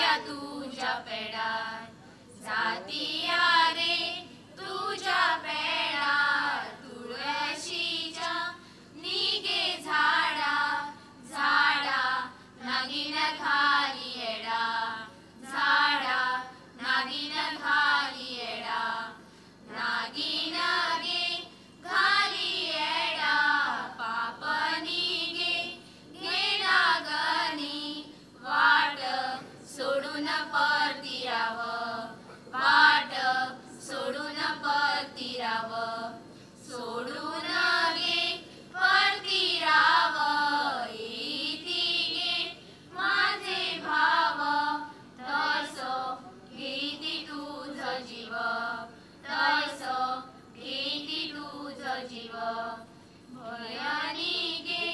जात्या तुझ्या पेडार, जातीया रे तुझ्या पेडार, तुळशीच्या निगे झाडा, झाडा नागिन खाली येडा, झाडा नागिन खाली येडा, नागिन गे खाली येडा, पापनी गे गेला गणी, वाट सोडून परतीराव, वाट सोडून परतीराव, सोडून गे परतीराव, इति गे माझे भाव, तसो घेती तुझ जीव, तसो घेती तुझ जीव, भयानी गे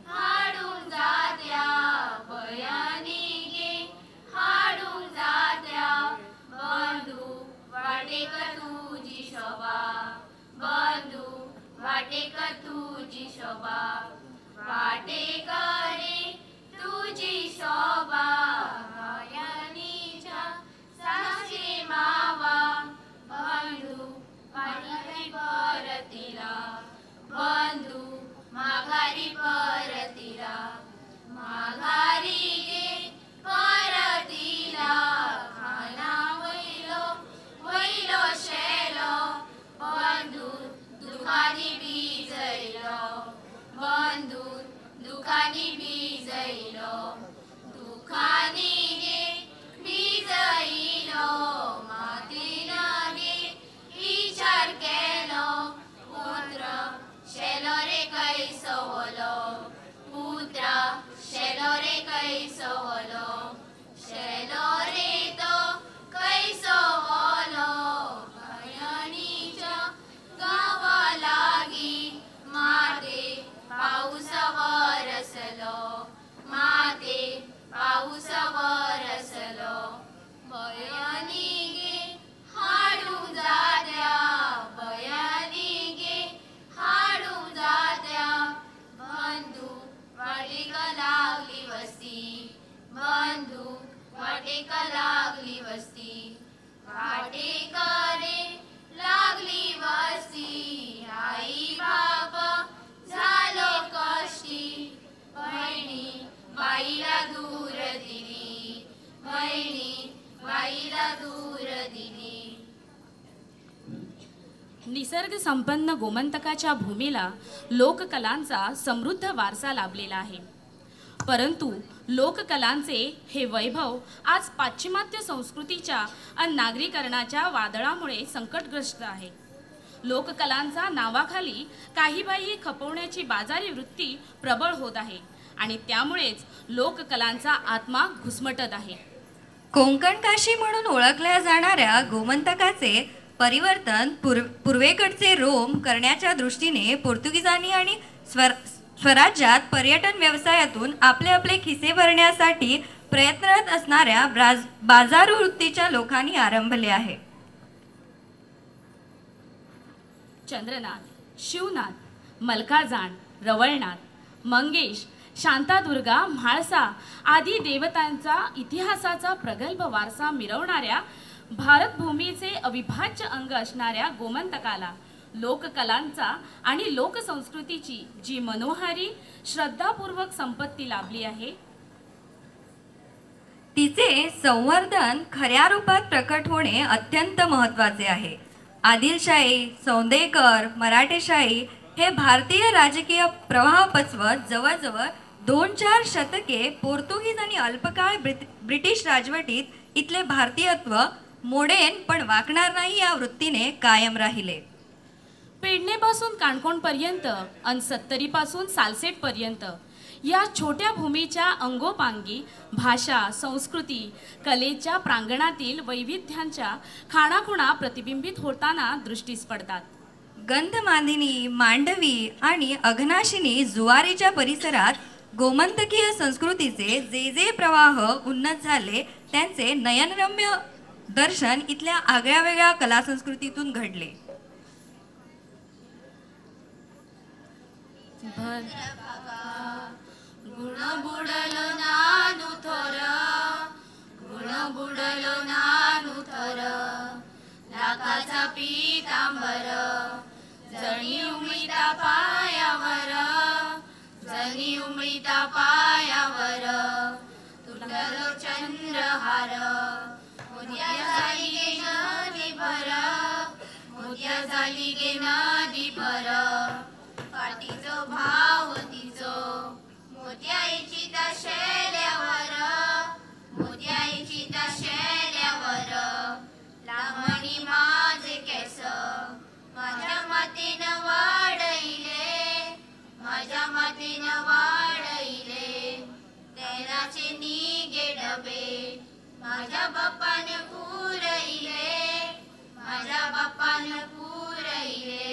हाडून जात्या, भयानी गे हाडून जात्या, बंधू वाटेक तुझी शोभा, बंधू वाटेक तुझी शोभा, वाटेक रे तुझी शोभा, भयानीच्या साक्षी मावा, बंधू माघारी परतीला, बंधू माघारी परतीला, माघारी गे परतीला, खाना वैलो वैलो शेलो, बंधू दुखानी बीजैलो, बंधू दुखानी बीजैलो, दुखानी गे बीजैलो, मातीन गे विचार केलो, पुत्र शेलो रे कैसो वलो, पुत्र शेलो रे कैसो वलो, शेलो रे तो कैसो वलो, भयानीच्या गावा लागी माते पाऊस वरसलो, माते पाऊस वरसलो, भयानी गे हाडून जात्या, भयानी गे हाडून जात्या, बंधू वाटेक लागली वस्ती, बंधू वाटेक लागली वस्ती, वाटेक रे लागली वस्ती, आई बाप झालो कष्टी, बहिणी बाईला दूर दिली, बहिणी बाईला दूर दिली. निसर्ग संपन्न गोमंतकाच्या भूमीला लोककलांचा समृद्ध वारसा लाभलेला आहे. परंतु लोककलांचे हे वैभव आज पाश्चिमात्य संस्कृतीच्या आणि नागरीकरणाच्या वादळामुळे संकटग्रस्त आहे. लोककलांचा नावाखाली काही बाई खपवण्याची बाजारी वृत्ती प्रबळ होत आहे आणि त्यामुळेच लोककलांचा आत्मा घुसमटत आहे. कोंकण काशी म्हणून ओळखल्या जाणाऱ्या गोमंतकाचे परिवर्तन पूर्वेकडचे रोम करण्याच्या दृष्टीने पोर्तुगीजांनी आणि स्वराज्यात पर्यटन व्यवसायातून आपले आपले खिसे भरण्यासाठी प्रयत्नरत असणाऱ्या बाजारू वृत्तीच्या लोकांनी आरंभले आहे. चंद्रनाथ, शिवनाथ, मल्काजाण, रवळनाथ, मंगेश, शांतादुर्गा, म्हाळसा आदी देवतांचा इतिहासाचा प्रगल्भ वारसा मिरवणाऱ्या भारतभूमीचे अविभाज्य अंग असणाऱ्या गोमंतकाला लोककलांचा आणि लोकसंस्कृतीची जी मनोहारी श्रद्धापूर्वक संपत्ती लाभली आहे, तिचे संवर्धन खऱ्या रूपात प्रकट होणे अत्यंत महत्त्वाचे आहे. आदिलशाही, सौंदेकर, मराठेशाही हे भारतीय राजकीय प्रवाह पचवत जवळजवळ 2-4 शतके पोर्तुगीज आणि अल्पकाळ ब्रिटिश राजवटीत इथले भारतीयत्व मोडेन पण वाकणार नाही या वृत्तीने कायम राहिले. पेडणेपासून काणकोणपर्यंत आणि 70पासून सालसेटपर्यंत या छोट्या भूमीच्या अंगोपांगी भाषा, संस्कृती, कलेच्या प्रांगणातील वैविध्यांच्या खाणाखुणा प्रतिबिंबित होताना दृष्टीस पडतात. गंधमार्दिनी, मांडवी आणि अघनाशिनी जुवारीच्या परिसरात गोमंतकीय संस्कृतीचे जे जे प्रवाह उन्नत झाले त्यांचे नयनरम्य दर्शन इथल्या आगळ्या वेगळ्या कला संस्कृतीतून घडले. गुण बुडल नानु थोर, गुण आली गे नदी भर पाटीचो भाव तिचो मोत्याची त्या शेल्यावर मोत्याची त्या शेल्यावर लावणी माझे केस माझ्या मातीनं वाढईले माझ्या मातीनं वाढईले तेलाचे निगे डबे माझ्या बापाने पुरईले माझ्या बापाने पुरईले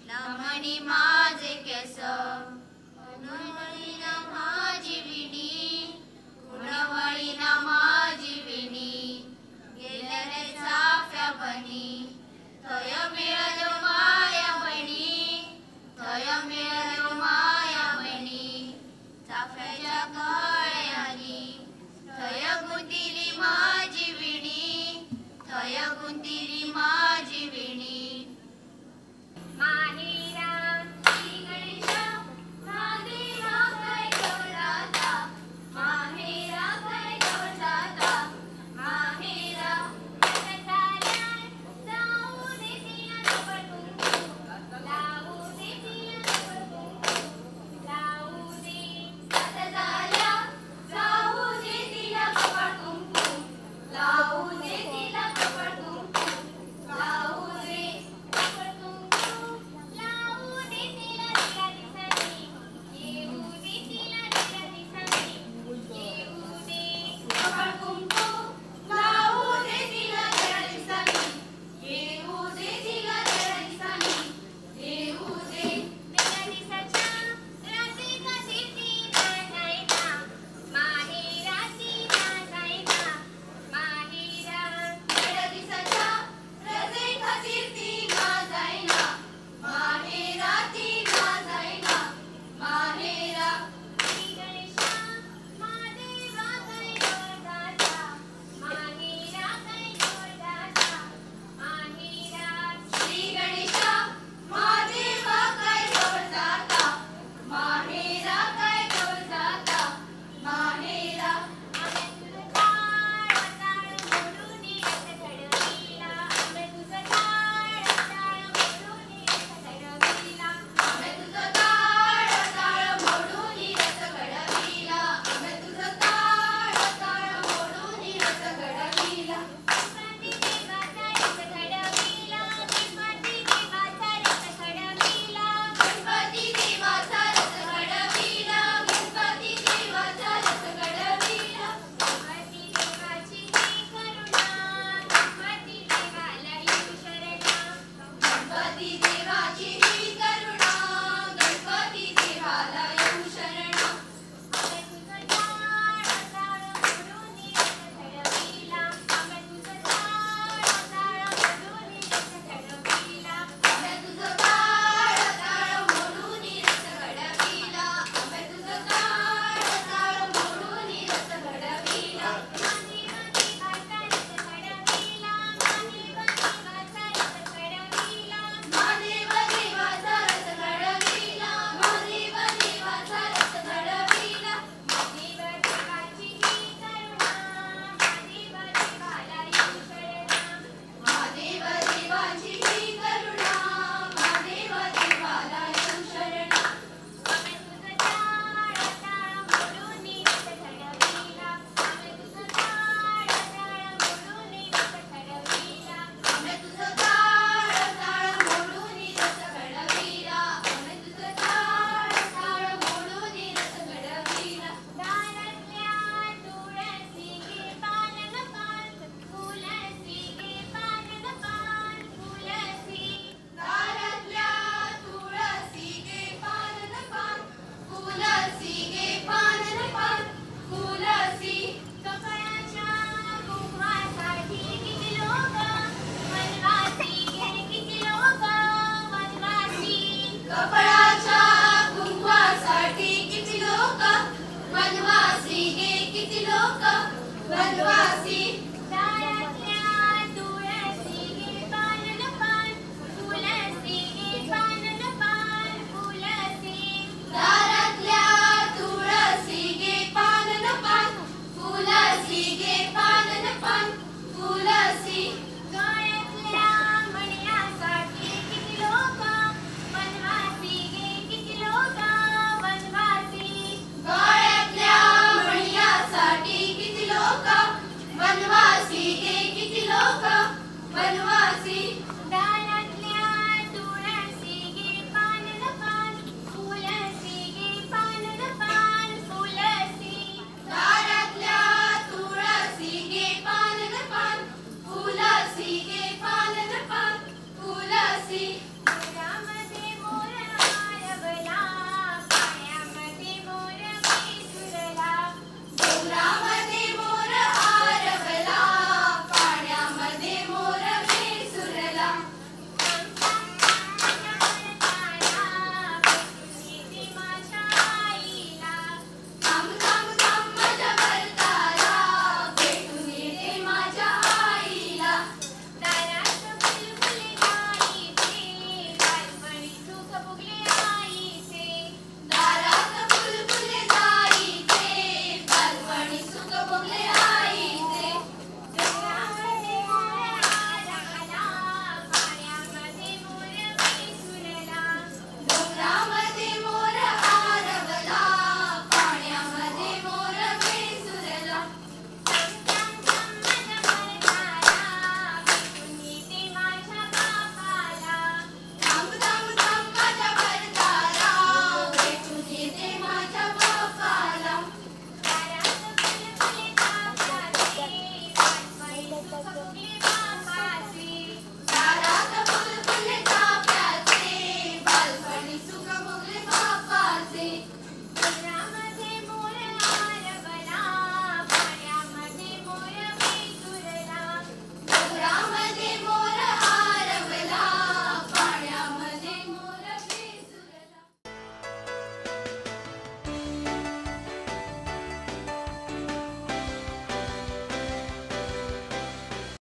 लावणी माझे केस गुणवळीना माझी विणी गुणवळीना माझी विणी गेल्या रे चाफ्या बनी थय मिळालो माया बहिणी थय मिळालो माया बहिणी चाफ्याच्या गळ्यानी थय गुंतिली माझी विणी थय गुंतिली माझी विणी माहेरा श्री गणेश महादेवा काय गौराता माहेरा काय गौराता माहेरा झाल्या जाऊ दे तिला नवकुंकू लावू दे तिला नवकुंकू लावू दे आता झाल्या जाऊ दे तिला नवकुंकू लावू दे तिला नवकुंकू लावू दे नवकुंकू लावू दे तिला तिला दिसणी येऊ दे तिला तिला दिसणी येऊ दे नवकुंकू लावू दे तिला तिला दिसणी येऊ दे तिला तिला दिसणी येऊ दे तिला दिसाच्या रात्री कधी ती जायना माहेराची जायना माहेरा तिला दिसाच्या रजे खातीर ती जायना माहेराची जायना माहेरा श्री गणेशा महादेवा काय गौरदाता माहेरा काय गौरदाता माहेरा श्री गणेशा महादेवा काय गौरदाता माहेरा काय गौरदाता माहेरा आम्ही तुझं ताळ ताळ मोडून रथ घडविला आम्ही तुझं ताळ ताळ मोडून रथ घडविला आम्ही तुझं ताळ ताळ मोडून रथ घडविला आम्ही तुझं ताळ ताळ मोडून रथ घडविला गणपती देवाचा रथ घडविला गणपती देवाचा रथ घडविला गणपती देवाचा रथ घडविला गणपती देवाचा रथ घडविला गणपती देवाची ही करुणा गणपती देवाला येऊ शरणा गणपती देवाची ही करुणा गणपती देवाला येऊ शरणा आम्ही तुझं ताळ ताळ मोडून रथ घडविला आम्ही तुझं ताळ ताळ मोडून रथ घडविला आम्ही तुझं ताळ ताळ मोडून रथ घडविला आम्ही तुझं ताळ ताळ मोडून रथ घडविला महादेवा देवाचा रथ घडविला महादेवा देवाचा रथ घडविला महादेवा देवाचा रथ घडविला महादेवा देवाचा रथ घडविला महादेवा देवाची ही करुणा महादेवा देवाला येऊ शरणा महादेवा देवाची ही करुणा महादेवा देवाला येऊ शरणा आम्ही तुझं ताळ ताळ मोडून रथ घडविला आम्ही तुझं ताळ ताळ मोडून रथ घडविला आम्ही तुझं ताळ ताळ मोडून रथ घडविला आम्ही तुझं ताळ ताळ मोडून रथ घडविला दारातल्या तुळसी गे पालन पान तुळसी गे पालन पान तुळसी दारातल्या तुळसी गे पालन पान तुळसी गे पालन पान तुळसी कपाळाच्या कुंकवासाठी किती लोक वनवासी गे किती लोक वनवासी कपाळाच्या कुंकवासाठी किती लोक वनवासी गे किती लोक वनवासी दारातल्या तुळसी गे पालन पान तुळसी गे पालन पान तुळसी दारातल्या तुळसी गे पालन पान तुळसी गे पालन पान तुळसी